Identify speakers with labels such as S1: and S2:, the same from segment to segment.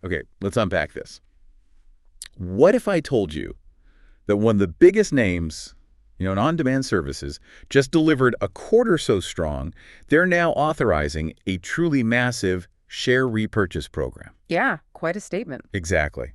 S1: Okay, let's unpack this. What if I told you that one of the biggest names, in on-demand services, just delivered a quarter so strong, they're now authorizing a truly massive share repurchase program?
S2: Yeah, quite a statement.
S1: Exactly.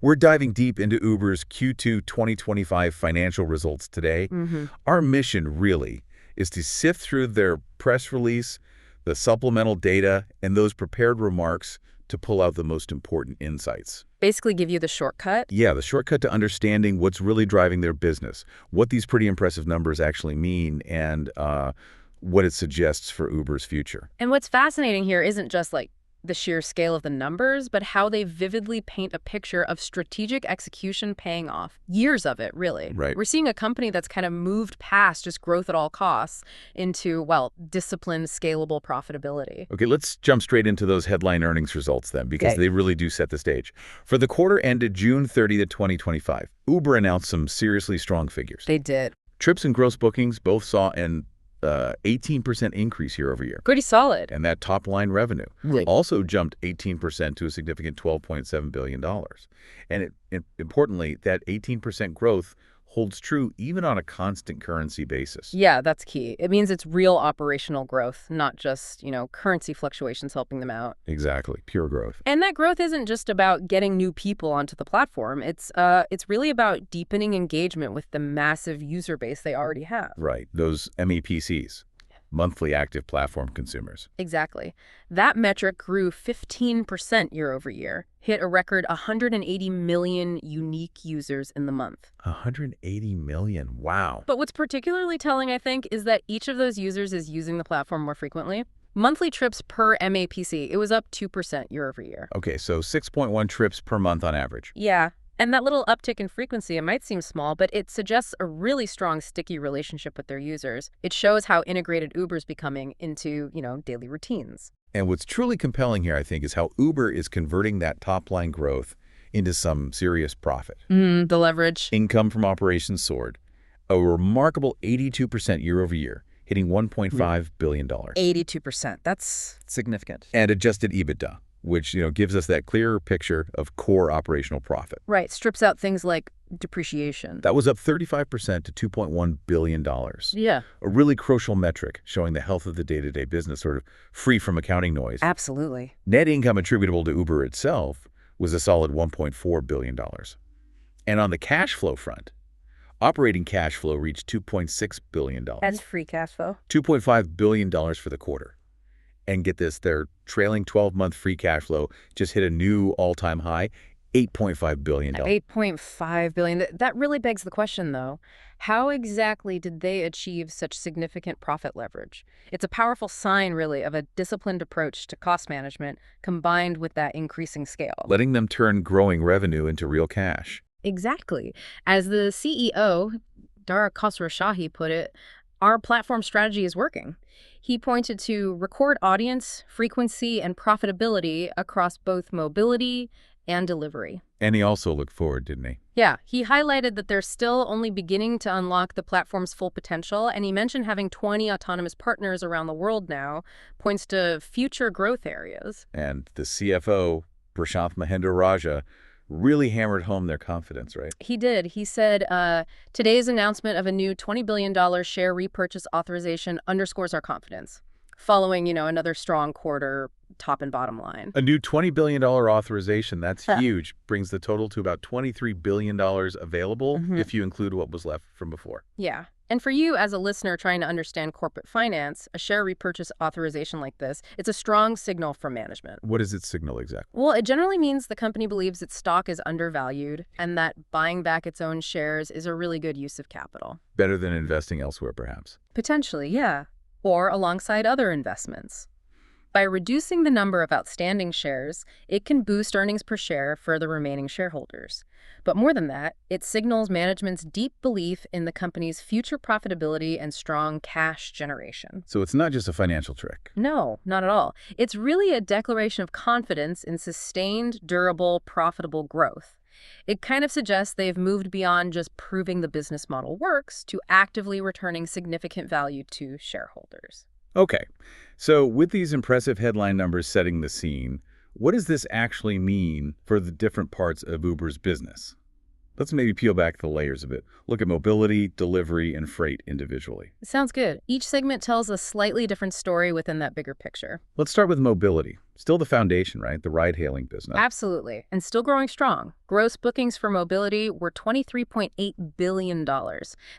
S1: We're diving deep into Uber's Q2 2025 financial results today.
S2: Hmm.
S1: Our mission really is to sift through their press release, the supplemental data, and those prepared remarks to pull out the most important insights.
S2: Basically give you the shortcut.
S1: Yeah, the shortcut to understanding what's really driving their business, what these pretty impressive numbers actually mean, and what it suggests for Uber's future.
S2: And what's fascinating here isn't just like the sheer scale of the numbers, but how they vividly paint a picture of strategic execution paying off. Years of it, really.
S1: Right.
S2: We're seeing a company that's kind of moved past just growth at all costs into, well, disciplined, scalable profitability.
S1: Okay, let's jump straight into those headline earnings results then, because
S2: Okay.
S1: they really do set the stage. For the quarter ended June 30th, 2025, Uber announced some seriously strong figures.
S2: They did.
S1: Trips and gross bookings both saw an 18% increase year over year.
S2: Pretty solid.
S1: And that top-line revenue
S2: Right.
S1: also jumped 18% to a significant $12.7 billion. And importantly, that 18% growth holds true even on a constant currency basis.
S2: Yeah, that's key. It means it's real operational growth, not just, currency fluctuations helping them out.
S1: Exactly, pure growth.
S2: And that growth isn't just about getting new people onto the platform. It's really about deepening engagement with the massive user base they already have.
S1: Right, those MEPCs, monthly active platform consumers.
S2: Exactly. That metric grew 15% year over year, hit a record 180 million unique users in the month.
S1: 180 million, wow.
S2: But what's particularly telling, I think, is that each of those users is using the platform more frequently. Monthly trips per MAPC, it was up 2% year over year.
S1: Okay, so 6.1 trips per month on average.
S2: Yeah. And that little uptick in frequency, it might seem small, but it suggests a really strong, sticky relationship with their users. It shows how integrated Uber's becoming into, daily routines.
S1: And what's truly compelling here, I think, is how Uber is converting that top-line growth into some serious profit.
S2: The leverage.
S1: Income from operations soared, a remarkable 82% year over year, hitting $1.5 billion.
S2: 82%. That's significant.
S1: And adjusted EBITDA, which gives us that clearer picture of core operational profit.
S2: Right. Strips out things like depreciation.
S1: That was up 35% to $2.1 billion.
S2: Yeah.
S1: A really crucial metric showing the health of the day-to-day business, sort of free from accounting noise.
S2: Absolutely.
S1: Net income attributable to Uber itself was a solid $1.4 billion. And on the cash flow front, operating cash flow reached $2.6 billion.
S2: That's free cash flow.
S1: $2.5 billion for the quarter. And get this, their trailing 12-month free cash flow just hit a new all-time high, $8.5 billion.
S2: $8.5 billion. That really begs the question, though. How exactly did they achieve such significant profit leverage? It's a powerful sign, really, of a disciplined approach to cost management combined with that increasing scale.
S1: Letting them turn growing revenue into real cash.
S2: Exactly. As the CEO, Dara Khosrowshahi, put it, our platform strategy is working. He pointed to record audience, frequency, and profitability across both mobility and delivery.
S1: And he also looked forward, didn't he?
S2: Yeah, he highlighted that they're still only beginning to unlock the platform's full potential, and he mentioned having 20 autonomous partners around the world now, points to future growth areas.
S1: And the CFO, Prashanth Mahendra-Rajah, really hammered home their confidence, right?
S2: He did. He said, today's announcement of a new $20 billion share repurchase authorization underscores our confidence, following, another strong quarter, top and bottom line.
S1: A new $20 billion authorization, that's huge, brings the total to about $23 billion available if you include what was left from before.
S2: Yeah. And for you as a listener trying to understand corporate finance, a share repurchase authorization like this, it's a strong signal from management.
S1: What does it signal exactly?
S2: Well, it generally means the company believes its stock is undervalued and that buying back its own shares is a really good use of capital.
S1: Better than investing elsewhere, perhaps.
S2: Potentially, yeah. Or alongside other investments. By reducing the number of outstanding shares, it can boost earnings per share for the remaining shareholders. But more than that, it signals management's deep belief in the company's future profitability and strong cash generation.
S1: So it's not just a financial trick.
S2: No, not at all. It's really a declaration of confidence in sustained, durable, profitable growth. It kind of suggests they've moved beyond just proving the business model works to actively returning significant value to shareholders.
S1: Okay, so with these impressive headline numbers setting the scene, what does this actually mean for the different parts of Uber's business? Let's maybe peel back the layers a bit. Look at mobility, delivery, and freight individually.
S2: Sounds good. Each segment tells a slightly different story within that bigger picture.
S1: Let's start with mobility. Still the foundation, right? The ride-hailing business.
S2: Absolutely. And still growing strong. Gross bookings for mobility were $23.8 billion.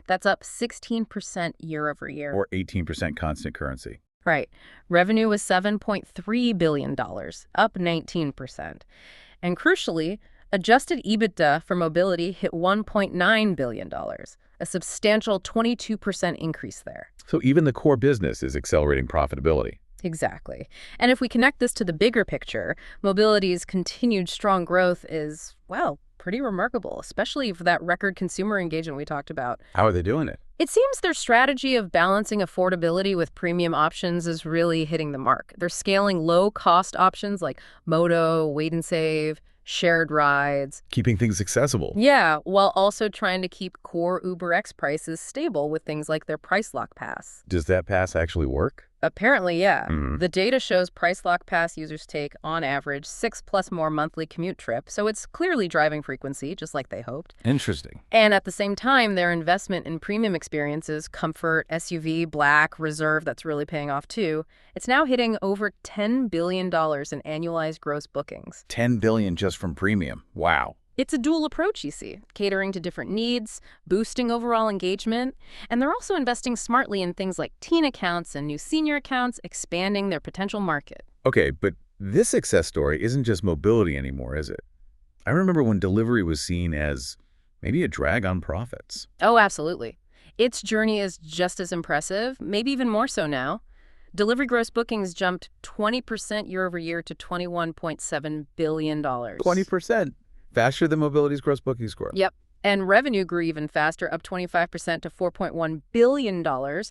S2: That's up 16% year over year.
S1: Or 18% constant currency.
S2: Right. Revenue was $7.3 billion, up 19%. And crucially, Adjusted EBITDA for mobility hit $1.9 billion, a substantial 22% increase there.
S1: So even the core business is accelerating profitability.
S2: Exactly. And if we connect this to the bigger picture, mobility's continued strong growth is, well, pretty remarkable, especially for that record consumer engagement we talked about.
S1: How are they doing it?
S2: It seems their strategy of balancing affordability with premium options is really hitting the mark. They're scaling low-cost options like Moto, Wait and Save, shared rides.
S1: Keeping things accessible.
S2: Yeah, while also trying to keep core UberX prices stable with things like their Price Lock Pass.
S1: Does that pass actually work?
S2: Apparently, yeah.
S1: Mm.
S2: The data shows Price Lock Pass users take, on average, 6+ more monthly commute trips, so it's clearly driving frequency, just like they hoped.
S1: Interesting.
S2: And at the same time, their investment in premium experiences, Comfort, SUV, Black, Reserve, that's really paying off too. It's now hitting over $10 billion in annualized gross bookings.
S1: $10 billion just from premium. Wow.
S2: It's a dual approach, you see, catering to different needs, boosting overall engagement, and they're also investing smartly in things like teen accounts and new senior accounts, expanding their potential market.
S1: Okay, but this success story isn't just mobility anymore, is it? I remember when delivery was seen as maybe a drag on profits.
S2: Oh, absolutely. Its journey is just as impressive, maybe even more so now. Delivery gross bookings jumped 20% year over year to $21.7 billion.
S1: 20%. Faster than mobility's gross bookings growth.
S2: Yep. And revenue grew even faster, up 25% to $4.1 billion.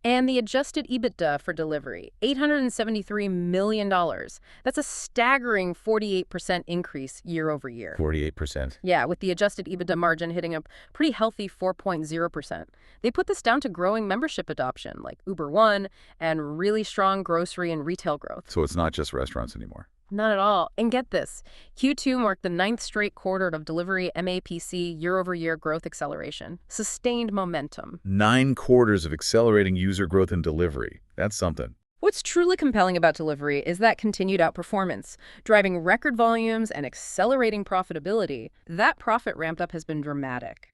S2: And the adjusted EBITDA for delivery, $873 million. That's a staggering 48% increase year over year.
S1: 48%.
S2: Yeah, with the adjusted EBITDA margin hitting a pretty healthy 4.0%. They put this down to growing membership adoption, like Uber One, and really strong grocery and retail growth.
S1: So it's not just restaurants anymore.
S2: Not at all. And get this, Q2 marked the 9th straight quarter of delivery MAPC year-over-year growth acceleration. Sustained momentum.
S1: 9 quarters of accelerating user growth in delivery. That's something.
S2: What's truly compelling about delivery is that continued outperformance, driving record volumes and accelerating profitability. That profit ramped up has been dramatic.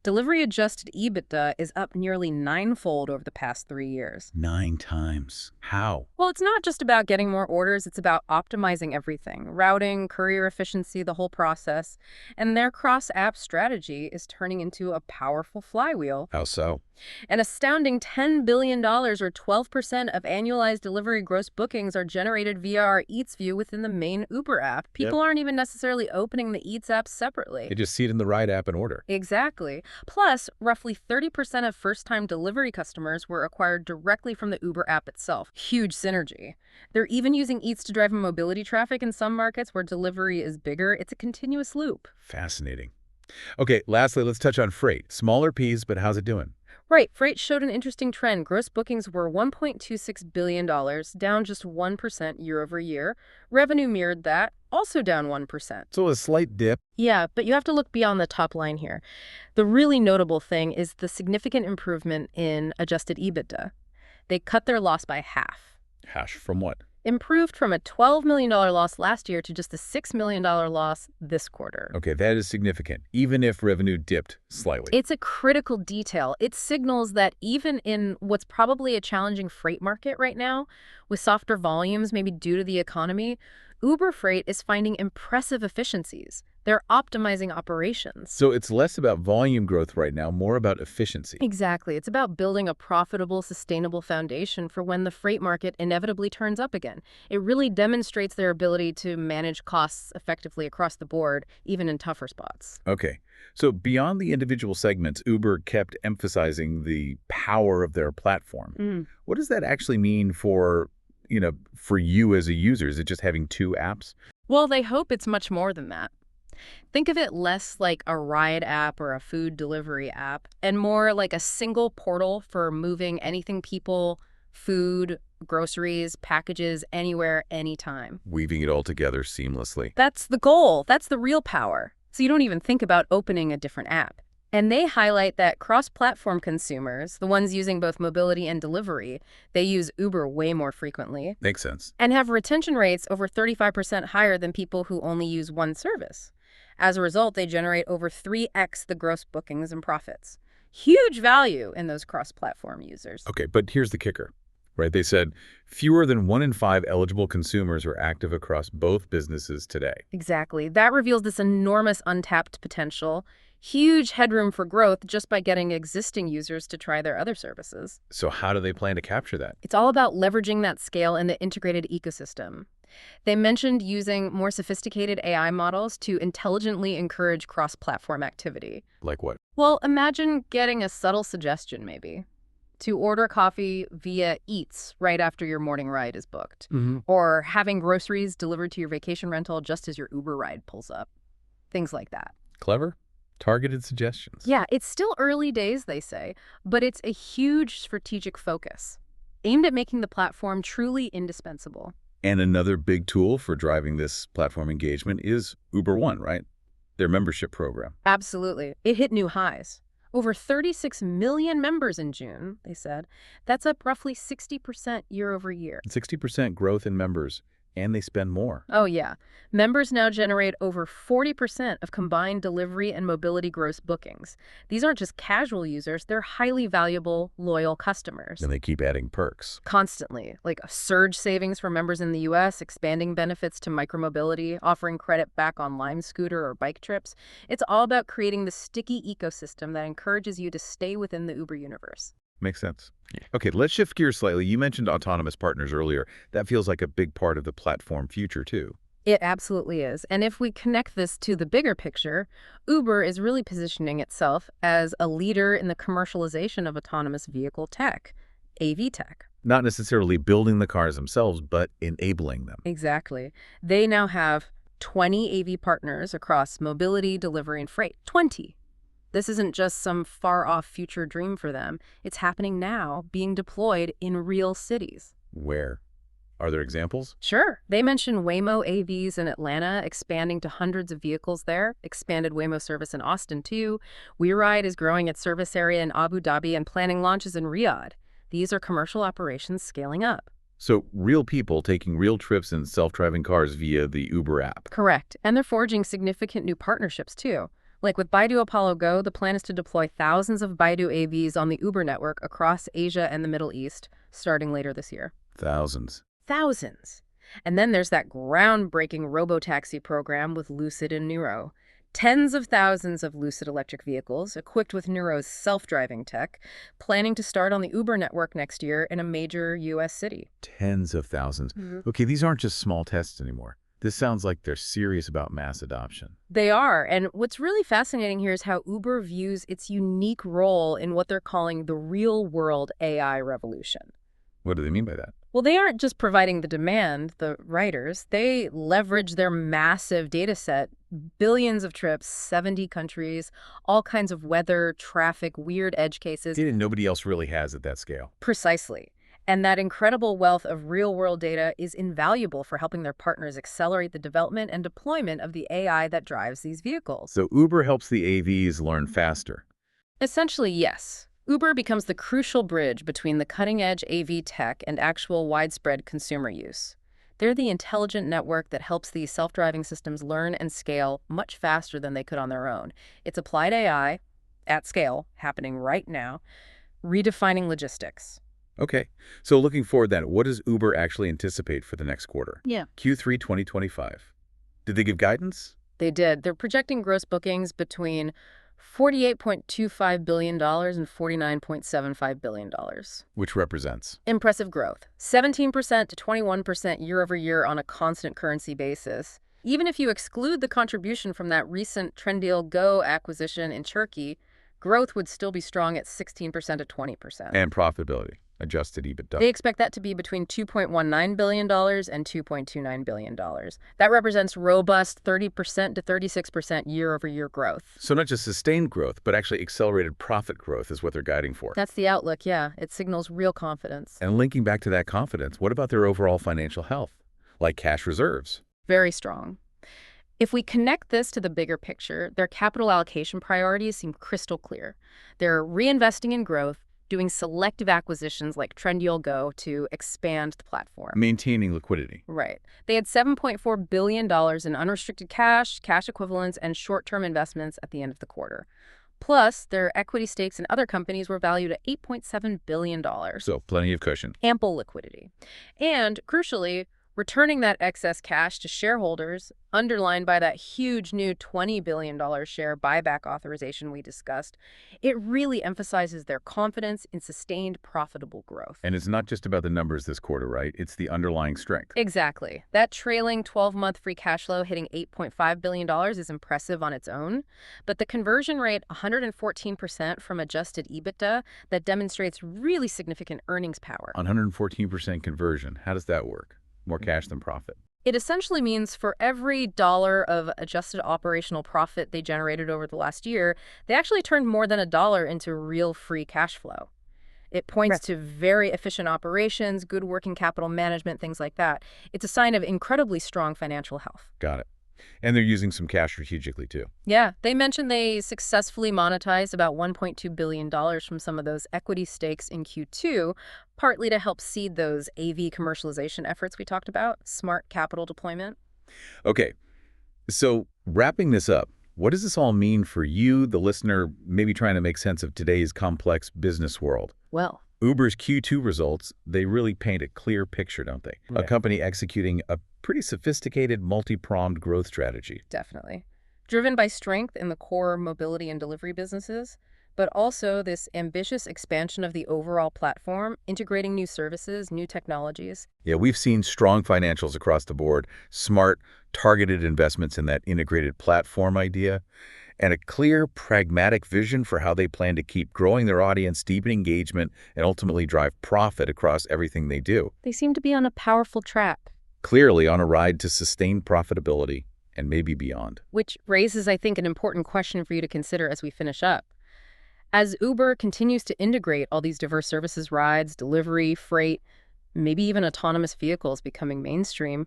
S2: Delivery adjusted EBITDA is up nearly 9-fold over the past 3 years.
S1: 9 times. How?
S2: Well, it's not just about getting more orders, it's about optimizing everything. Routing, courier efficiency, the whole process. And their cross-app strategy is turning into a powerful flywheel.
S1: How so?
S2: An astounding $10 billion, or 12% of annualized delivery gross bookings, are generated via our Eats view within the main Uber app. People aren't even necessarily opening the Eats app separately.
S1: They just see it in the right app and order.
S2: Exactly. Plus, roughly 30% of first-time delivery customers were acquired directly from the Uber app itself. Huge synergy. They're even using Eats to drive mobility traffic in some markets where delivery is bigger. It's a continuous loop.
S1: Fascinating. Okay, lastly, let's touch on freight. Smaller piece, but how's it doing?
S2: Right, freight showed an interesting trend. Gross bookings were $1.26 billion, down just 1% year over year. Revenue mirrored that, also down 1%.
S1: So a slight dip.
S2: Yeah, but you have to look beyond the top line here. The really notable thing is the significant improvement in adjusted EBITDA. They cut their loss by half.
S1: Hash from what?
S2: Improved from a $12 million loss last year to just a $6 million loss this quarter.
S1: Okay, that is significant, even if revenue dipped slightly.
S2: It's a critical detail. It signals that even in what's probably a challenging freight market right now, with softer volumes maybe due to the economy, Uber Freight is finding impressive efficiencies. They're optimizing operations.
S1: So it's less about volume growth right now, more about efficiency.
S2: Exactly. It's about building a profitable, sustainable foundation for when the freight market inevitably turns up again. It really demonstrates their ability to manage costs effectively across the board, even in tougher spots.
S1: Okay, so beyond the individual segments, Uber kept emphasizing the power of their platform. What does that actually mean for you as a user? Is it just having 2 apps?
S2: Well, they hope it's much more than that. Think of it less like a ride app or a food delivery app, and more like a single portal for moving anything people, food, groceries, packages, anywhere, anytime.
S1: Weaving it all together seamlessly.
S2: That's the goal. That's the real power. So you don't even think about opening a different app. And they highlight that cross-platform consumers, the ones using both mobility and delivery, they use Uber way more frequently
S1: Makes sense.
S2: and have retention rates over 35% higher than people who only use one service. As a result, they generate over 3x the gross bookings and profits. Huge value in those cross-platform users.
S1: Okay, but here's the kicker, right? They said fewer than 1 in 5 eligible consumers are active across both businesses today.
S2: Exactly. That reveals this enormous untapped potential. Huge headroom for growth just by getting existing users to try their other services.
S1: So how do they plan to capture that?
S2: It's all about leveraging that scale in the integrated ecosystem. They mentioned using more sophisticated AI models to intelligently encourage cross-platform activity.
S1: Like what?
S2: Well, imagine getting a subtle suggestion, maybe, to order coffee via Eats right after your morning ride is booked, or having groceries delivered to your vacation rental just as your Uber ride pulls up. Things like that.
S1: Clever? Targeted suggestions.
S2: Yeah, it's still early days, they say, but it's a huge strategic focus, aimed at making the platform truly indispensable.
S1: And another big tool for driving this platform engagement is Uber One, right? Their membership program.
S2: Absolutely. It hit new highs. Over 36 million members in June, they said. That's up roughly 60% year over year.
S1: 60% growth in members, and they spend more.
S2: Oh, yeah. Members now generate over 40% of combined delivery and mobility gross bookings. These aren't just casual users, they're highly valuable, loyal customers.
S1: And they keep adding perks.
S2: Constantly, like a surge savings for members in the U.S., expanding benefits to micromobility, offering credit back on Lime scooter or bike trips. It's all about creating the sticky ecosystem that encourages you to stay within the Uber universe.
S1: Makes sense. Okay, let's shift gears slightly. You mentioned autonomous partners earlier. That feels like a big part of the platform future, too.
S2: It absolutely is. And if we connect this to the bigger picture, Uber is really positioning itself as a leader in the commercialization of autonomous vehicle tech, AV tech.
S1: Not necessarily building the cars themselves, but enabling them.
S2: Exactly. They now have 20 AV partners across mobility, delivery, and freight. 20. This isn't just some far-off future dream for them. It's happening now, being deployed in real cities.
S1: Where? Are there examples?
S2: Sure. They mentioned Waymo AVs in Atlanta, expanding to hundreds of vehicles there, expanded Waymo service in Austin, too. WeRide is growing its service area in Abu Dhabi and planning launches in Riyadh. These are commercial operations scaling up.
S1: So real people taking real trips in self-driving cars via the Uber app.
S2: Correct. And they're forging significant new partnerships, too. Like with Baidu Apollo Go, the plan is to deploy thousands of Baidu AVs on the Uber network across Asia and the Middle East, starting later this year.
S1: Thousands.
S2: Thousands. And then there's that groundbreaking robotaxi program with Lucid and Nuro. Tens of thousands of Lucid electric vehicles, equipped with Nuro's self-driving tech, planning to start on the Uber network next year in a major U.S. city.
S1: Tens of thousands. Okay, these aren't just small tests anymore. This sounds like they're serious about mass adoption.
S2: They are, and what's really fascinating here is how Uber views its unique role in what they're calling the real-world AI revolution.
S1: What do they mean by that?
S2: Well, they aren't just providing the demand, the riders. They leverage their massive data set, billions of trips, 70 countries, all kinds of weather, traffic, weird edge cases.
S1: Data nobody else really has at that scale.
S2: Precisely. And that incredible wealth of real-world data is invaluable for helping their partners accelerate the development and deployment of the AI that drives these vehicles.
S1: So Uber helps the AVs learn faster.
S2: Essentially, yes. Uber becomes the crucial bridge between the cutting-edge AV tech and actual widespread consumer use. They're the intelligent network that helps these self-driving systems learn and scale much faster than they could on their own. It's applied AI at scale, happening right now, redefining logistics.
S1: Okay, so looking forward then, what does Uber actually anticipate for the next quarter?
S2: Yeah.
S1: Q3 2025. Did they give guidance?
S2: They did. They're projecting gross bookings between $48.25 billion and $49.75 billion.
S1: Which represents?
S2: Impressive growth. 17% to 21% year over year on a constant currency basis. Even if you exclude the contribution from that recent Trendyol Go acquisition in Turkey, growth would still be strong at 16% to 20%.
S1: And profitability. Adjusted EBITDA.
S2: They expect that to be between $2.19 billion and $2.29 billion. That represents robust 30% to 36% year-over-year growth.
S1: So not just sustained growth, but actually accelerated profit growth is what they're guiding for.
S2: That's the outlook, yeah. It signals real confidence.
S1: And linking back to that confidence, what about their overall financial health, like cash reserves?
S2: Very strong. If we connect this to the bigger picture, their capital allocation priorities seem crystal clear. They're reinvesting in growth, doing selective acquisitions like Trendyol Go to expand the platform.
S1: Maintaining liquidity.
S2: Right. They had $7.4 billion in unrestricted cash, cash equivalents, and short-term investments at the end of the quarter. Plus, their equity stakes in other companies were valued at $8.7 billion.
S1: So plenty of cushion.
S2: Ample liquidity. And, crucially, returning that excess cash to shareholders, underlined by that huge new $20 billion share buyback authorization we discussed, it really emphasizes their confidence in sustained profitable growth.
S1: And it's not just about the numbers this quarter, right? It's the underlying strength.
S2: Exactly. That trailing 12-month free cash flow hitting $8.5 billion is impressive on its own, but the conversion rate, 114% from Adjusted EBITDA, that demonstrates really significant earnings power.
S1: 114% conversion. How does that work? More cash than profit.
S2: It essentially means for every dollar of adjusted operational profit they generated over the last year, they actually turned more than $1 into real free cash flow. It points to very efficient operations, good working capital management, things like that. It's a sign of incredibly strong financial health.
S1: Got it. And they're using some cash strategically, too.
S2: Yeah, they mentioned they successfully monetized about $1.2 billion from some of those equity stakes in Q2, partly to help seed those AV commercialization efforts we talked about, smart capital deployment.
S1: Okay, so wrapping this up, what does this all mean for you, the listener, maybe trying to make sense of today's complex business world?
S2: Well,
S1: Uber's Q2 results, they really paint a clear picture, don't they?
S2: Yeah.
S1: A company executing a pretty sophisticated, multi-pronged growth strategy.
S2: definitely. Driven by strength in the core mobility and delivery businesses, but also this ambitious expansion of the overall platform, integrating new services, new technologies.
S1: Yeah, we've seen strong financials across the board, smart, targeted investments in that integrated platform idea, and a clear, pragmatic vision for how they plan to keep growing their audience, deepen engagement, and ultimately drive profit across everything they do.
S2: They seem to be on a powerful track.
S1: Clearly on a ride to sustained profitability and maybe beyond.
S2: Which raises, I think, an important question for you to consider as we finish up. As Uber continues to integrate all these diverse services, rides, delivery, freight, maybe even autonomous vehicles becoming mainstream,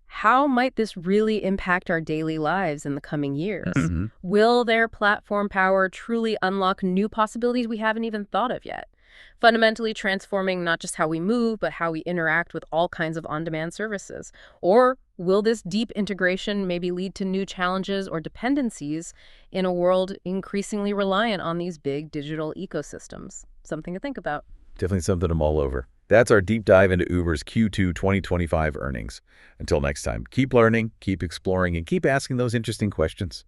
S2: how might this really impact our daily lives in the coming years?
S1: Mhm.
S2: Will their platform power truly unlock new possibilities we haven't even thought of yet? Fundamentally transforming not just how we move, but how we interact with all kinds of on-demand services. Or will this deep integration maybe lead to new challenges or dependencies in a world increasingly reliant on these big digital ecosystems? Something to think about.
S1: Definitely something I'm all over. That's our deep dive into Uber's Q2 2025 earnings. Until next time, keep learning, keep exploring, and keep asking those interesting questions.